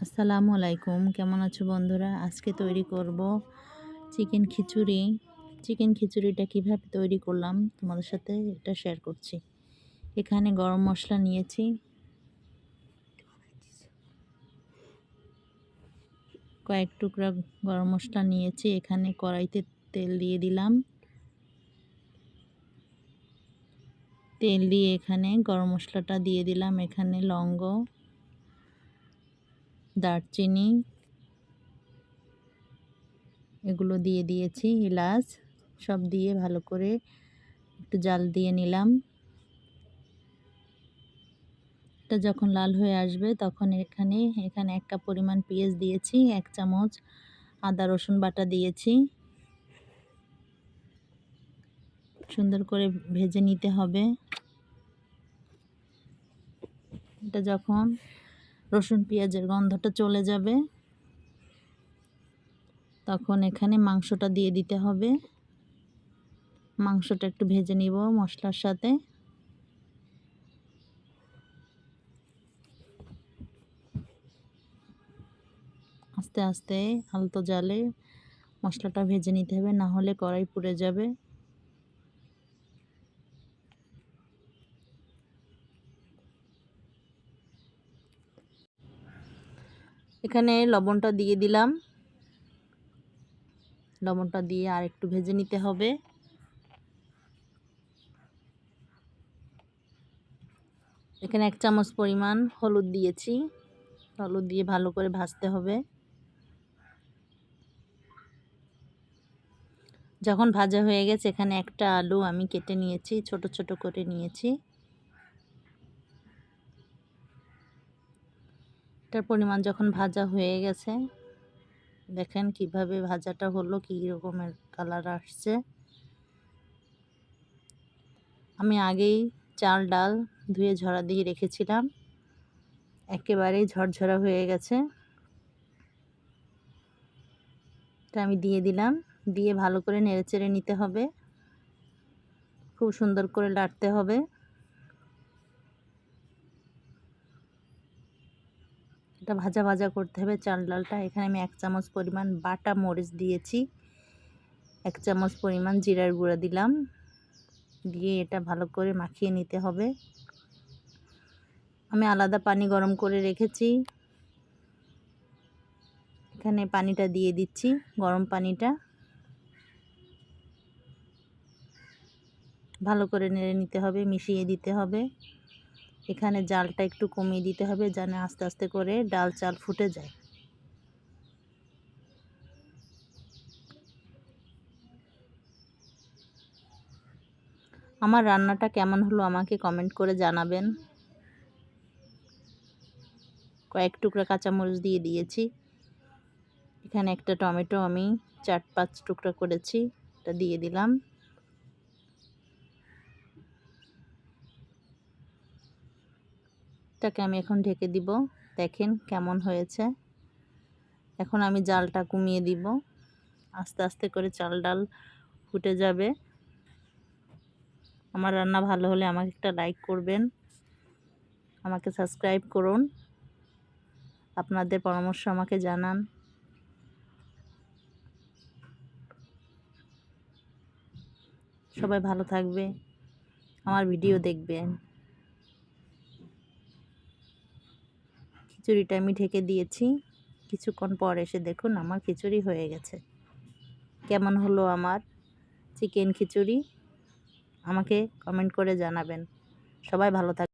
আসসালামু আলাইকুম, কেমন আছো বন্ধুরা? আজকে তৈরি করব চিকেন খিচুড়ি। চিকেন খিচুড়িটা কিভাবে তৈরি করলাম তোমাদের সাথে এটা শেয়ার করছি। এখানে গরম মশলা নিয়েছি, কয়েক টুকরা গরম মশলা নিয়েছি। এখানে কড়াইতে তেল দিয়ে দিলাম। তেল দিয়ে এখানে গরম মশলাটা দিয়ে দিলাম। এখানে লবঙ্গ, দারচিনি এগুলো দিয়ে দিয়েছি, এলাচ সব দিয়ে ভালো করে একটু জাল দিয়ে নিলাম। এটা যখন লাল হয়ে আসবে তখন এখানে 1 কাপ পরিমাণ পেঁয়াজ দিয়েছি, 1 চামচ আদা রসুন বাটা দিয়েছি। সুন্দর করে ভেজে নিতে হবে। এটা যখন রসুন পেঁয়াজের গন্ধটা চলে যাবে তখন এখানে মাংসটা দিয়ে দিতে হবে। মাংসটা একটু ভেজে নিব মশলার সাথে। আস্তে আস্তে আলতো জালে মশলাটা ভেজে নিতে হবে, না হলে কড়াই পুড়ে যাবে। এখানে লবণটা দিয়ে দিলাম। লবণটা দিয়ে আর একটু ভেজে নিতে হবে। এখানে 1 চামচ পরিমাণ হলুদ দিয়েছি। হলুদ দিয়ে ভালো করে ভাজতে হবে। যখন ভাজা হয়ে গেছে এখানে একটা আলু আমি কেটে নিয়েছি, ছোট ছোট করে নিয়েছি। এটার পরিমাণ যখন ভাজা হয়ে গেছে, দেখেন কিভাবে ভাজাটা হলো, কি রকমের কালার আসছে। আমি আগেই চাল ডাল ধুয়ে ঝরা দিয়ে রেখেছিলাম, একেবারেই ঝরঝরা হয়ে গেছে। এটা আমি দিয়ে দিলাম, দিয়ে ভালো করে নেড়েচেড়ে নিতে হবে, খুব সুন্দর করে নাড়তে হবে। এটা ভাজা ভাজা করতে হবে চাল ডালটা। এখানে আমি 1 চামচ পরিমাণ বাটা মরিচ দিয়েছি, 1 চামচ পরিমাণ জিরার গুঁড়া দিলাম, দিয়ে এটা ভালো করে মাখিয়ে নিতে হবে। আমি আলাদা পানি গরম করে রেখেছি, এখানে পানিটা দিয়ে দিচ্ছি, গরম পানিটা। ভালো করে নেড়ে নিতে হবে, মিশিয়ে দিতে হবে। এখানে জালটা একটু কমিয়ে দিতে হবে যেন আস্তে আস্তে করে ডাল চাল ফুটে যায়। আমার রান্নাটা কেমন হলো আমাকে কমেন্ট করে জানাবেন। কয়েক টুকরা কাঁচামরিচ দিয়ে দিয়েছি। এখানে একটা টমেটো আমি 4-5 টুকরা করেছি, এটা দিয়ে দিলাম। এটাকে আমি এখন ঢেকে দিব। দেখেন কেমন হয়েছে। এখন আমি জালটা কমিয়ে দিব, আস্তে আস্তে করে চাল ডাল ফুটে যাবে। আমার রান্না ভালো হলে আমাকে একটা লাইক করবেন, আমাকে সাবস্ক্রাইব করুন, আপনাদের পরামর্শ আমাকে জানান। সবাই ভালো থাকবে, আমার ভিডিও দেখবেন। খিচুড়িটা আমি ঢেকে দিয়েছি, কিছুক্ষণ পর এসে দেখুন আমার খিচুড়ি হয়ে গেছে। কেমন হলো আমার চিকেন খিচুড়ি আমাকে কমেন্ট করে জানাবেন। সবাই ভালো থাকবেন।